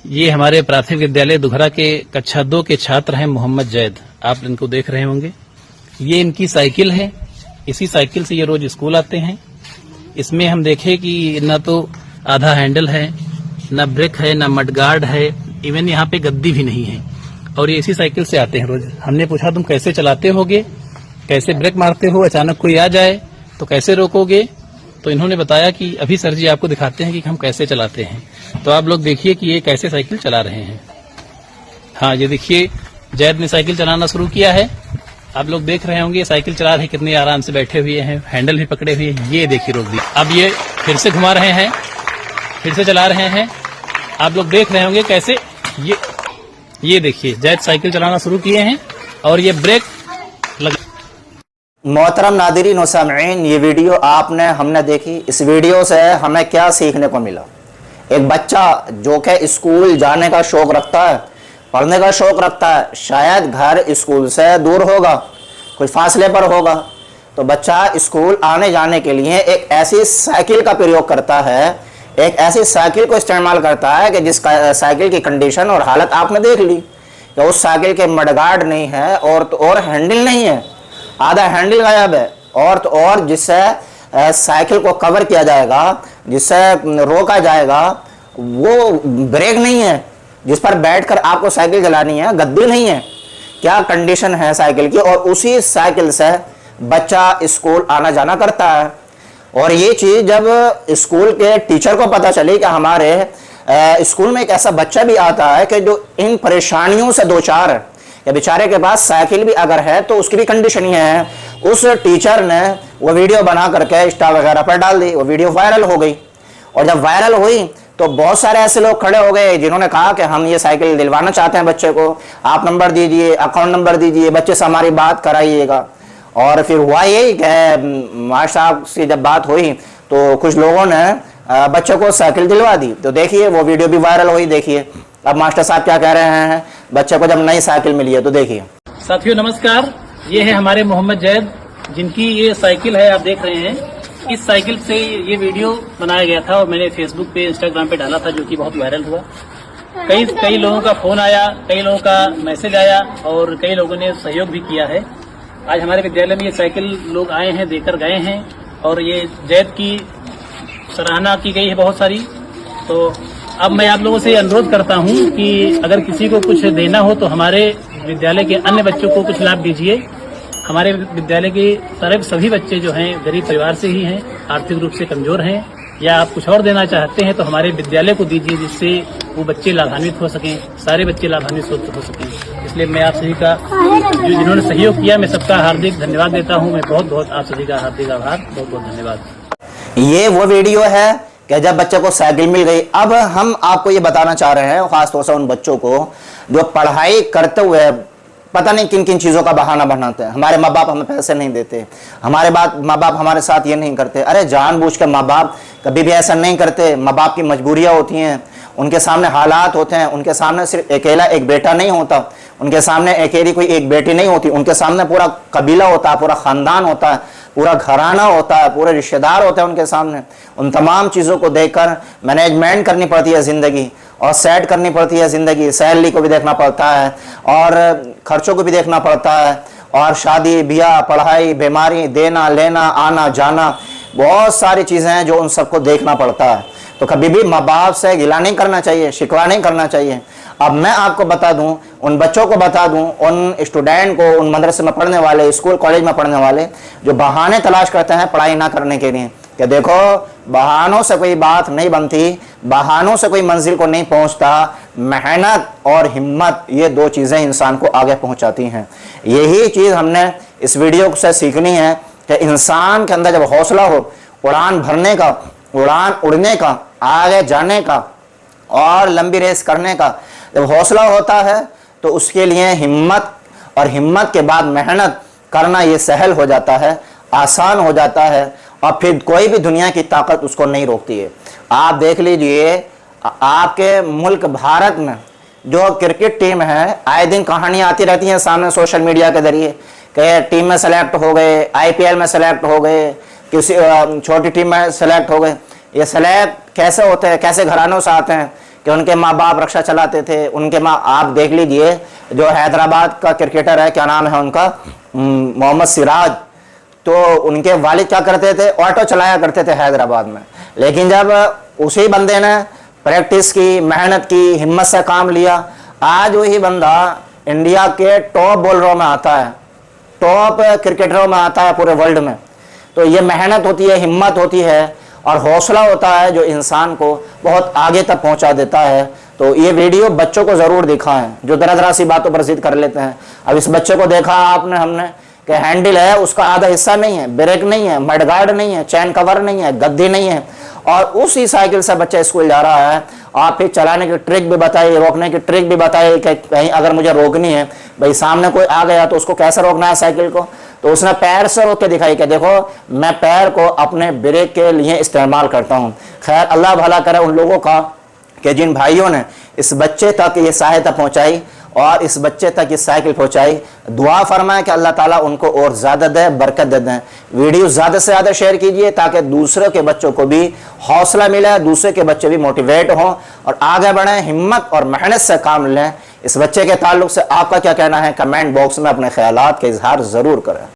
ये हमारे प्राथमिक विद्यालय दुघरा के कक्षा 2 के छात्र हैं मोहम्मद जैद। आप इनको देख रहे होंगे। ये इनकी साइकिल है। इसी साइकिल से ये रोज स्कूल आते हैं। इसमें हम देखें कि न तो आधा हैंडल है, न ब्रेक है, न मडगार्ड है, इवन यहाँ पे गद्दी भी नहीं है। और ये इसी साइकिल से आते हैं रोज। हमने पूछा तुम कैसे चलाते होगे, कैसे ब्रेक मारते हो, अचानक कोई आ जाए तो कैसे रोकोगे। तो इन्होंने बताया कि अभी सर जी आपको दिखाते हैं कि हम कैसे चलाते हैं। तो आप लोग देखिए कि ये कैसे साइकिल चला रहे हैं। हाँ, ये देखिए जैद ने साइकिल चलाना शुरू किया है। आप लोग देख रहे होंगे साइकिल चला रहे कितने आराम से बैठे हुए हैं, हैंडल भी पकड़े हुए हैं। ये देखिए रोक दी। अब ये फिर से घुमा रहे हैं, फिर से चला रहे हैं। आप लोग देख रहे होंगे कैसे ये देखिए जैद साइकिल चलाना शुरू किए हैं और ये ब्रेक लग। मोहतरम नादिरीन व सामईन, ये वीडियो हमने देखी। इस वीडियो से हमें क्या सीखने को मिला। एक बच्चा जो कि स्कूल जाने का शौक रखता है, पढ़ने का शौक रखता है, शायद घर स्कूल से दूर होगा, कोई फासले पर होगा, तो बच्चा स्कूल आने जाने के लिए एक ऐसी साइकिल का प्रयोग करता है, एक ऐसी साइकिल को इस्तेमाल करता है कि जिस साइकिल की कंडीशन और हालत आपने देख ली कि उस साइकिल के मडगार्ड नहीं है और हैंडल नहीं है, आधा हैंडल गायब है, और जिससे साइकिल को कवर किया जाएगा, जिससे रोका जाएगा, वो ब्रेक नहीं है जिस पर बैठकर आपको साइकिल चलानी है, गद्दी नहीं है। क्या कंडीशन है साइकिल की। और उसी साइकिल से बच्चा स्कूल आना जाना करता है। और ये चीज़ जब स्कूल के टीचर को पता चली कि हमारे स्कूल में एक ऐसा बच्चा भी आता है कि जो इन परेशानियों से दो चार है, या बेचारे के पास साइकिल भी अगर है तो उसकी भी कंडीशन ही है, उस टीचर ने वो वीडियो बना करके इंस्टा वगैरह पर डाल दी। वो वीडियो वायरल हो गई। और जब वायरल हुई तो बहुत सारे ऐसे लोग खड़े हो गए जिन्होंने कहा कि हम ये साइकिल दिलवाना चाहते हैं बच्चे को, आप नंबर दीजिए, अकाउंट नंबर दीजिए, बच्चे से हमारी बात कराइएगा। और फिर हुआ यही कि मास्टर साहब से जब बात हुई तो कुछ लोगों ने बच्चों को साइकिल दिलवा दी। तो देखिए वो वीडियो भी वायरल हुई। देखिए अब मास्टर साहब क्या कह रहे हैं बच्चे को जब नई साइकिल मिली है। तो देखिए साथियों नमस्कार, ये है हमारे मोहम्मद जैद जिनकी ये साइकिल है, आप देख रहे हैं। इस साइकिल से ये वीडियो बनाया गया था और मैंने फेसबुक पे, इंस्टाग्राम पे डाला था, जो कि बहुत वायरल हुआ। कई लोगों का फोन आया, कई लोगों का मैसेज आया और कई लोगों ने सहयोग भी किया है। आज हमारे विद्यालय में ये साइकिल लोग आए हैं, देकर गए हैं और ये जैद की सराहना की गई है बहुत सारी। तो अब मैं आप लोगों से अनुरोध करता हूं कि अगर किसी को कुछ देना हो तो हमारे विद्यालय के अन्य बच्चों को कुछ लाभ दीजिए। हमारे विद्यालय के सभी बच्चे जो हैं गरीब परिवार से ही हैं, आर्थिक रूप से कमजोर हैं, या आप कुछ और देना चाहते हैं तो हमारे विद्यालय को दीजिए, जिससे वो बच्चे लाभान्वित हो सकें, सारे बच्चे लाभान्वित हो सकें। इसलिए मैं आप सभी का, जिन्होंने सहयोग किया, मैं सबका हार्दिक धन्यवाद देता हूं। मैं बहुत आप सभी का हार्दिक आभार, बहुत धन्यवाद। ये वो वीडियो है कि जब बच्चे को साइकिल मिल गई। अब हम आपको ये बताना चाह रहे हैं, खासतौर से उन बच्चों को जो पढ़ाई करते हुए पता नहीं किन किन चीज़ों का बहाना बनाते हैं। हमारे माँ बाप हमें पैसे नहीं देते, हमारे माँ बाप हमारे साथ ये नहीं करते। अरे जानबूझ के माँ बाप कभी भी ऐसा नहीं करते। माँ बाप की मजबूरियाँ होती हैं, उनके सामने हालात होते हैं, उनके सामने सिर्फ अकेला एक बेटा नहीं होता, उनके सामने अकेली कोई एक बेटी नहीं होती, उनके सामने पूरा कबीला होता है, पूरा ख़ानदान होता है, पूरा घराना होता है, पूरे रिश्तेदार होते हैं उनके सामने। उन तमाम चीज़ों को देखकर मैनेजमेंट करनी पड़ती है ज़िंदगी, और सेट करनी पड़ती है ज़िंदगी। सैलरी को भी देखना पड़ता है और खर्चों को भी देखना पड़ता है, और शादी ब्याह, पढ़ाई, बीमारी, देना लेना, आना जाना, बहुत सारी चीज़ें हैं जो उन सबको देखना पड़ता है। तो कभी भी माँ बाप से गिला नहीं करना चाहिए, शिकवा नहीं करना चाहिए। अब मैं आपको बता दूं, उन बच्चों को बता दूं, उन स्टूडेंट को, उन मदरसे में पढ़ने वाले, स्कूल कॉलेज में पढ़ने वाले जो बहाने तलाश करते हैं पढ़ाई ना करने के लिए, कि देखो बहानों से कोई बात नहीं बनती, बहानों से कोई मंजिल को नहीं पहुंचता। मेहनत और हिम्मत, ये दो चीज़ें इंसान को आगे पहुंचाती हैं। यही चीज़ हमने इस वीडियो से सीखनी है कि इंसान के अंदर जब हौसला हो उड़ान भरने का, उड़ान उड़ने का, आगे जाने का और लंबी रेस करने का, जब हौसला होता है तो उसके लिए हिम्मत, और हिम्मत के बाद मेहनत करना ये सहल हो जाता है, आसान हो जाता है, और फिर कोई भी दुनिया की ताकत उसको नहीं रोकती है। आप देख लीजिए आपके मुल्क भारत में जो क्रिकेट टीम है, आए दिन कहानियाँ आती रहती हैं सामने सोशल मीडिया के जरिए कि टीम में सेलेक्ट हो गए, IPL में सेलेक्ट हो गए, किसी छोटी टीम में सेलेक्ट हो गए। ये सेलेक्ट कैसे होते हैं, कैसे घरानों से आते हैं, कि उनके माँ बाप रिक्शा चलाते थे, उनके माँ, आप देख लीजिए जो हैदराबाद का क्रिकेटर है, क्या नाम है उनका, मोहम्मद सिराज, तो उनके वालिद क्या करते थे, ऑटो चलाया करते थे हैदराबाद में। लेकिन जब उसी बंदे ने प्रैक्टिस की, मेहनत की, हिम्मत से काम लिया, आज वही बंदा इंडिया के टॉप बॉलरों में आता है, टॉप क्रिकेटरों में आता है पूरे वर्ल्ड में। तो ये मेहनत होती है, हिम्मत होती है और हौसला होता है जो इंसान को बहुत आगे तक पहुंचा देता है। तो ये वीडियो बच्चों को ज़रूर दिखाएं जो दरा दरा सी बातों पर जिद कर लेते हैं। अब इस बच्चे को देखा आपने, हमने, कि हैंडल है उसका आधा हिस्सा नहीं है, ब्रेक नहीं है, मडगार्ड नहीं है, चैन कवर नहीं है, गद्दी नहीं है, और उसी साइकिल से बच्चा स्कूल जा रहा है। आप फिर चलाने की ट्रिक भी बताइए, रोकने की ट्रिक भी बताइए कि कहीं अगर मुझे रोकनी है, भाई सामने कोई आ गया तो उसको कैसे रोकना है साइकिल को। तो उसने पैर से रोक के दिखाई कि देखो मैं पैर को अपने ब्रेक के लिए इस्तेमाल करता हूँ। खैर अल्लाह भला करे उन लोगों का कि जिन भाइयों ने इस बच्चे तक ये सहायता पहुँचाई और इस बच्चे तक ये साइकिल पहुँचाई। दुआ फरमाए कि अल्लाह ताला उनको और ज़्यादा दे, बरकत दे दें। वीडियो ज़्यादा से ज़्यादा शेयर कीजिए ताकि दूसरे के बच्चों को भी हौसला मिले, दूसरे के बच्चे भी मोटिवेट हों और आगे बढ़ें, हिम्मत और मेहनत से काम लें। इस बच्चे के ताल्लुक से आपका क्या कहना है, कमेंट बॉक्स में अपने ख्यालात का इजहार ज़रूर करें।